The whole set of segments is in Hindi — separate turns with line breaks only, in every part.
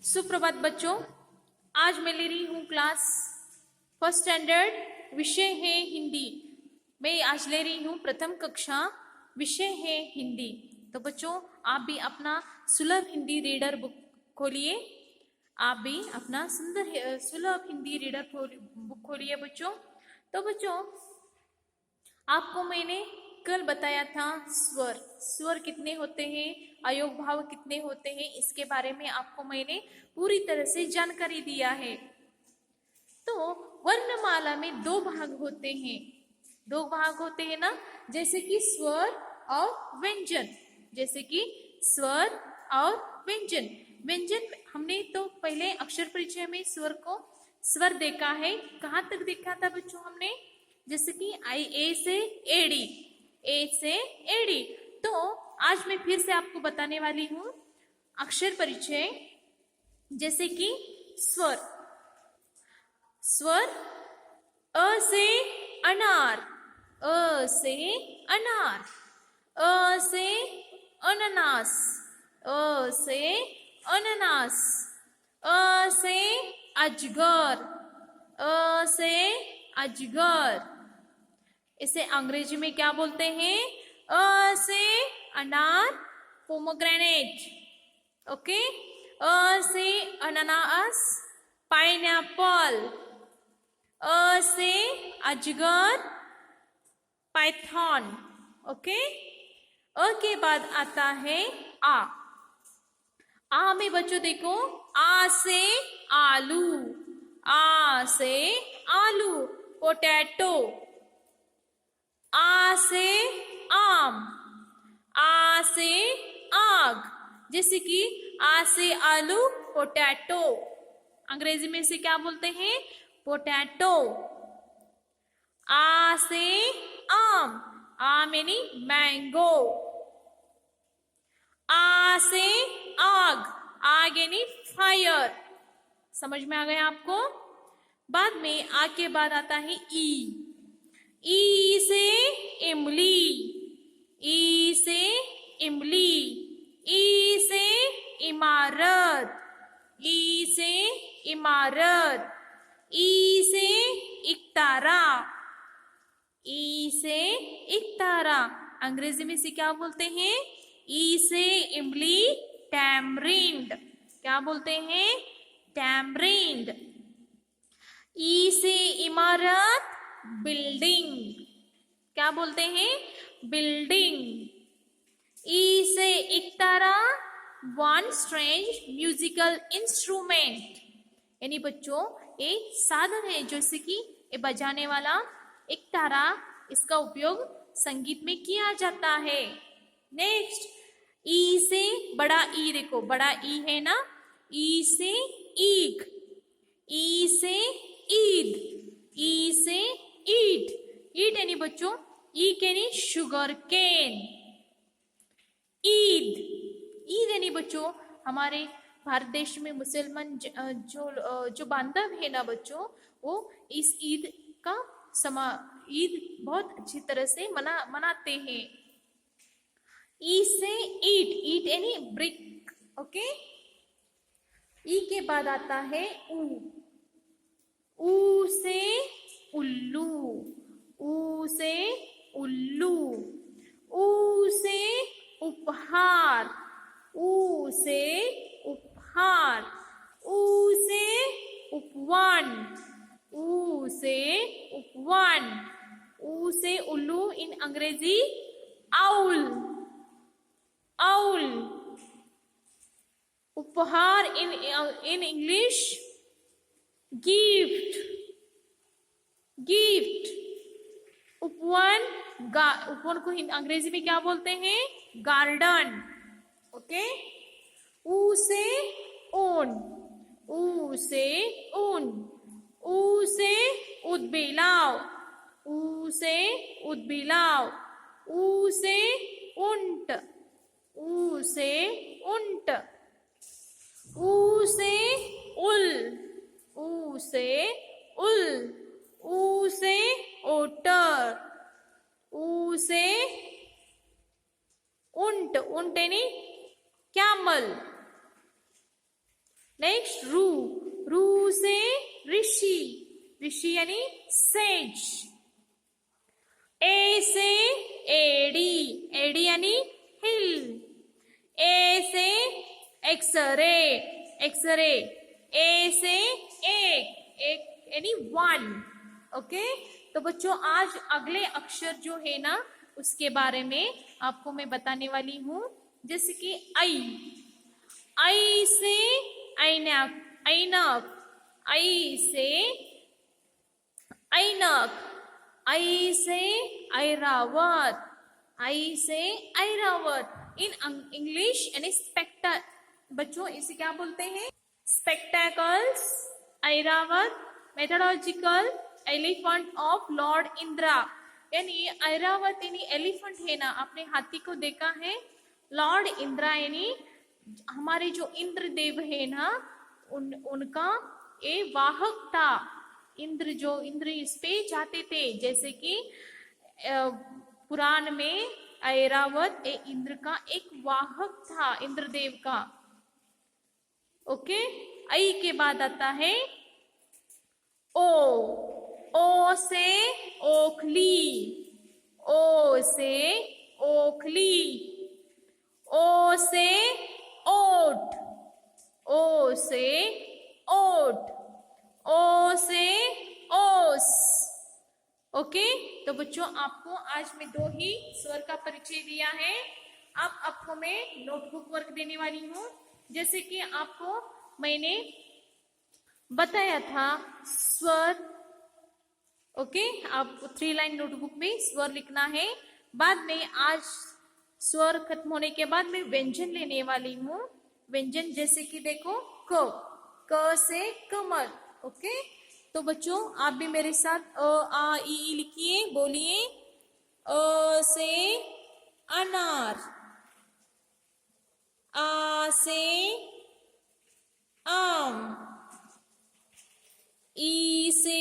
सुप्रभात बच्चों, आज मैं ले रही हूँ क्लास फर्स्ट स्टैंडर्ड। विषय है हिंदी। मैं आज ले रही हूँ प्रथम कक्षा, विषय है हिंदी। तो बच्चों, आप भी अपना सुलभ हिंदी रीडर बुक खोलिए। आप भी अपना सुलभ हिंदी रीडर बुक खोलिए बच्चों। तो बच्चों, आपको मैंने कल बताया था स्वर स्वर कितने होते हैं, अयोग भाव कितने होते हैं, इसके बारे में आपको मैंने पूरी तरह से जानकारी दिया है। तो वर्णमाला में दो भाग होते हैं ना, जैसे कि स्वर और व्यंजन। जैसे कि स्वर और व्यंजन। व्यंजन हमने तो पहले अक्षर परिचय में स्वर देखा है। कहाँ तक देखा था बच्चों हमने? जैसे कि ए से एडी। तो आज मैं फिर से आपको बताने वाली हूँ अक्षर परिचय। जैसे कि स्वर अ से अनार, अ से अनार, अ से अनानास, अ से अनानास, अ से अजगर, अ से अजगर। इसे अंग्रेजी में क्या बोलते हैं? अ से अनार, पोमोग्रेनेट। ओके। अ से अनानास, पाइनएप्पल। अ से अजगर, पाइथन। ओके। अ के बाद आता है आ में बच्चों देखो, आ से आलू, आ से आलू, पोटैटो। आ से आम, आ से आग। जैसे कि आ से आलू, पोटैटो। अंग्रेजी में इसे क्या बोलते हैं? पोटैटो। आ से आम, आम यानी मैंगो। आ से आग, आग यानी फायर। समझ में आ गया आपको? बाद में आ के बाद आता है ई से इमली, ई से इमली। ई से इमारत, ई से इमारत। ई से इकतारा, ई से इकतारा। अंग्रेजी में इसे क्या बोलते हैं? ई से इमली, टैमरिंड। क्या बोलते हैं? टैमरिंड। ई से इमारत, बिल्डिंग। क्या बोलते हैं? बिल्डिंग। ई से इकतारा, वन स्ट्रेंज म्यूजिकल इंस्ट्रूमेंट। यानी बच्चों, एक साधन है जैसे कि ये बजाने वाला इकतारा। इसका उपयोग संगीत में किया जाता है। नेक्स्ट, ई से बड़ा ई, देखो बड़ा ई है ना। ई से ईख, ई से ईद, ई से ईट। ईट यानी बच्चों, ईक यानी शुगर केन। ईद, ईद यानी बच्चों हमारे भारत देश में मुसलमान जो बांधव है ना बच्चों, वो इस ईद का ईद बहुत अच्छी तरह से मनाते हैं। ई से ईट यानी ब्रिक। ओके। ई के बाद आता है ऊ से उल्लू, ऊ से उल्लू। ऊ से उपहार, ऊ से उपहार। ऊ से उपवन, ऊ से उपवन। ऊ से उल्लू इन अंग्रेजी आउल, आउल। उपहार इन इंग्लिश गिफ्ट, गिफ्ट। उपवन को अंग्रेजी में क्या बोलते हैं? गार्डन। ओके। ऊ से ऊन, ऊ से ऊन। ऊ से उदबिलाव, ऊ से उदबिलाव। ऊ से ऊंट, ऊ से ऊंट। ऊ से उल, ऊ से उल। ऊ से ओटर, ऊ से ऊंट, ऊंट यानी कैमल। नेक्स्ट रू, रू से ऋषि, ऋषि यानी सेज। ए से एडी, एडी यानी हिल। ए से एक्सरे, एक्सरे। ए से एक, एक यानी वन। ओके, तो बच्चों आज अगले अक्षर जो है ना उसके बारे में आपको मैं बताने वाली हूं। जैसे कि आई, आई से ऐनक, ऐनक। आई से ऐनक। आई से ऐरावत, आई से ऐरावत। इन इंग्लिश यानी स्पेक्टर, बच्चों इसे क्या बोलते हैं? Spectacles, Airavat, methodological elephant of Lord Indira. यानी ऐरावत यानी एलिफेंट है ना, आपने हाथी को देखा है। लॉर्ड इंद्रा यानी हमारे जो इंद्रदेव है ना, उनका ये वाहक था। इंद्र, जो इंद्र इस पे जाते थे, जैसे कि पुराण में ऐरावत इंद्र का एक वाहक था, इंद्रदेव का। ओके, आई के बाद आता है ओ, ओ से ओखली, ओ से ओखली। ओ से ओट, ओ से ओट। ओ से ओस। ओके, तो बच्चों आपको आज मैं दो ही स्वर का परिचय दिया है। अब आपको मैं नोटबुक वर्क देने वाली हूँ। जैसे कि आपको मैंने बताया था स्वर। ओके, आपको 3 लाइन नोटबुक में स्वर लिखना है। बाद में आज स्वर खत्म होने के बाद मैं व्यंजन लेने वाली हूँ। व्यंजन जैसे कि देखो क से कमल। ओके, तो बच्चों आप भी मेरे साथ अ आ ई लिखिए, बोलिए। अ से अनार, आ से आम, ई से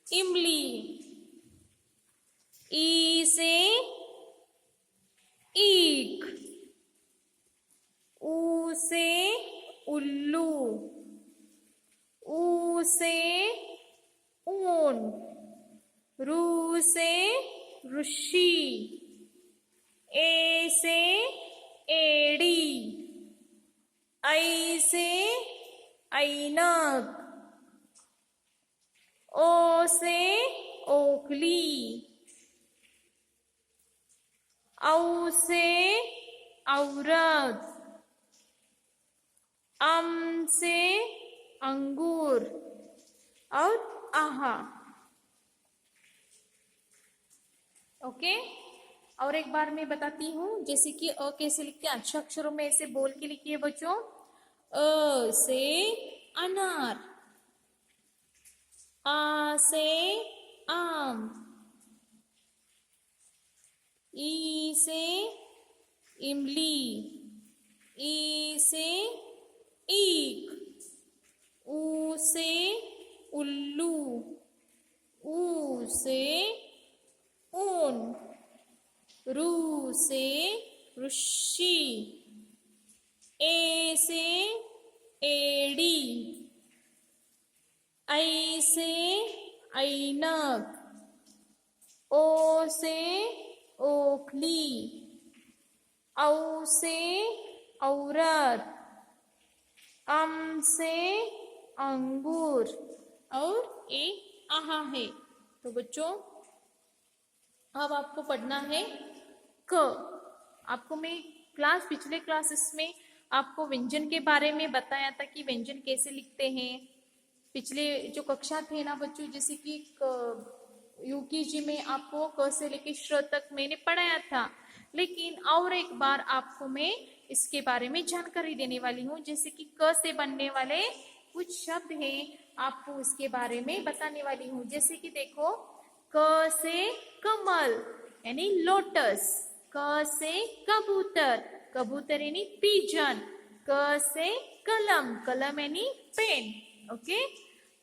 इमली, ई से ईख, ऊ से उल्लू, ऊ से ऊन, रू से ऋषि, ए से एड़ी, ऐ से ऐनक, ओ से ओखली, औ से औरत, अम से अंगूर और आहा। ओके, और एक बार मैं बताती हूँ। जैसे कि अ कैसे लिखते हैं, अच्छे अक्षरों में ऐसे बोल के लिखिए बच्चों। अ से अनार, आ से आम, ई से इमली, ई से ईख, ऊ से उल्लू, ऊ से ऊन, रू से ऋषि, ए से एड़ी, ऐ से ऐनक, ओ से ओखली, औ से औरत, अम से अंगूर और ए आहा है। तो बच्चों अब आपको पढ़ना है क। आपको मैं पिछले क्लासेस में आपको व्यंजन के बारे में बताया था कि व्यंजन कैसे लिखते हैं। पिछले जो कक्षा थे ना बच्चों, जैसे कि यूकेजी में आपको क से लेकर श्र तक मैंने पढ़ाया था, लेकिन और एक बार आपको मैं इसके बारे में जानकारी देने वाली हूँ। जैसे कि क से बनने वाले कुछ शब्द हैं, आपको उसके बारे में बताने वाली हूँ। जैसे कि देखो, क से कमल यानी लोटस, क से कबूतर, कबूतर यानी पिजन, क से कलम, कलम यानी पेन। ओके,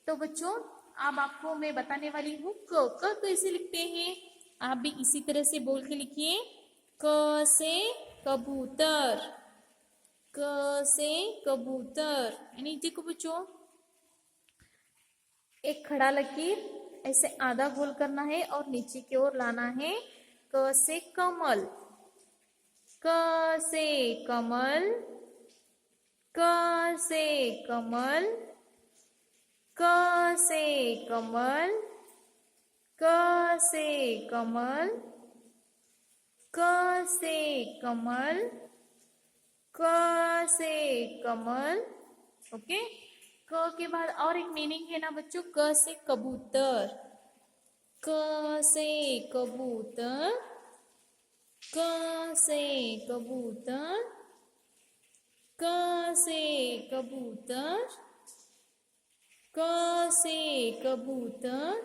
तो बच्चों अब आपको मैं बताने वाली हूँ क कैसे लिखते हैं। आप भी इसी तरह से बोल के लिखिए। क से कबूतर, क से कबूतर। यानी देखो बच्चों, एक खड़ा लकीर ऐसे आधा गोल करना है और नीचे की ओर लाना है। क से कमल, क से कमल, क से कमल, क से कमल, क से कमल, क से कमल, क से कमल। ओके, क के बाद और एक मीनिंग है ना बच्चों, क से कबूतर, क से कबूतर, क से कबूतर, क से कबूतर, क से कबूतर,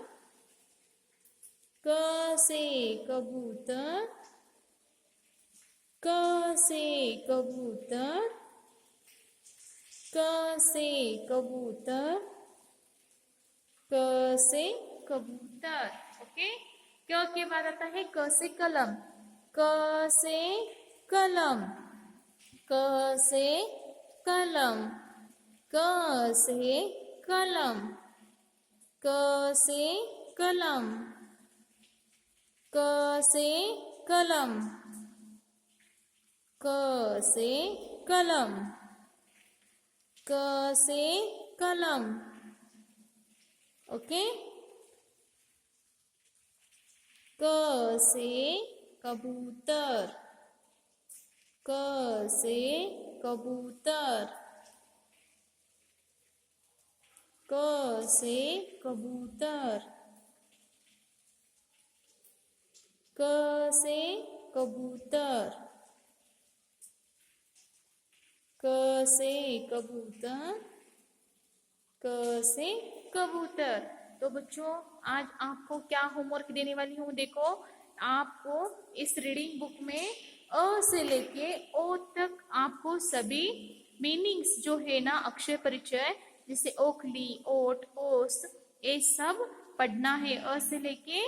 क से कबूतर, क से कबूतर, क से कबूतर, क से कबूतर। ओके, क के बाद आता है क से कलम, क से कलम, क से कलम, क से कलम, क से कलम, क से कलम, क से कलम, क से कलम। ओके, क से कबूतर, क से कबूतर, क से कबूतर, क से कबूतर, क से कबूतर, क से कबूतर। तो बच्चों, आज आपको क्या होमवर्क देने वाली हूँ, देखो आपको इस रीडिंग बुक में अ से लेके ओ तक आपको सभी मीनिंग्स जो है ना, अक्षर परिचय जैसे ओखली, ओट, ओस, ये सब पढ़ना है अ से लेके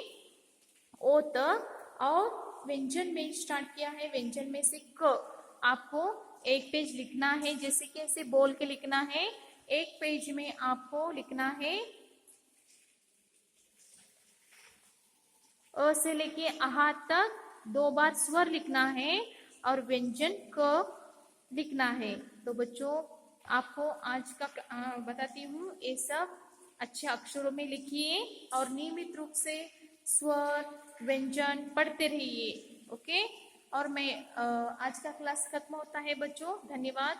ओ तक। और व्यंजन में स्टार्ट किया है, व्यंजन में से क आपको एक पेज लिखना है, जैसे कि ऐसे बोल के लिखना है। एक पेज में आपको लिखना है अ से लेके आहा तक 2 बार स्वर लिखना है और व्यंजन क लिखना है। तो बच्चों, आपको आज का बताती हूँ, ये सब अच्छे अक्षरों में लिखिए और नियमित रूप से स्वर व्यंजन पढ़ते रहिए। ओके, और मैं आज का क्लास खत्म होता है बच्चों, धन्यवाद।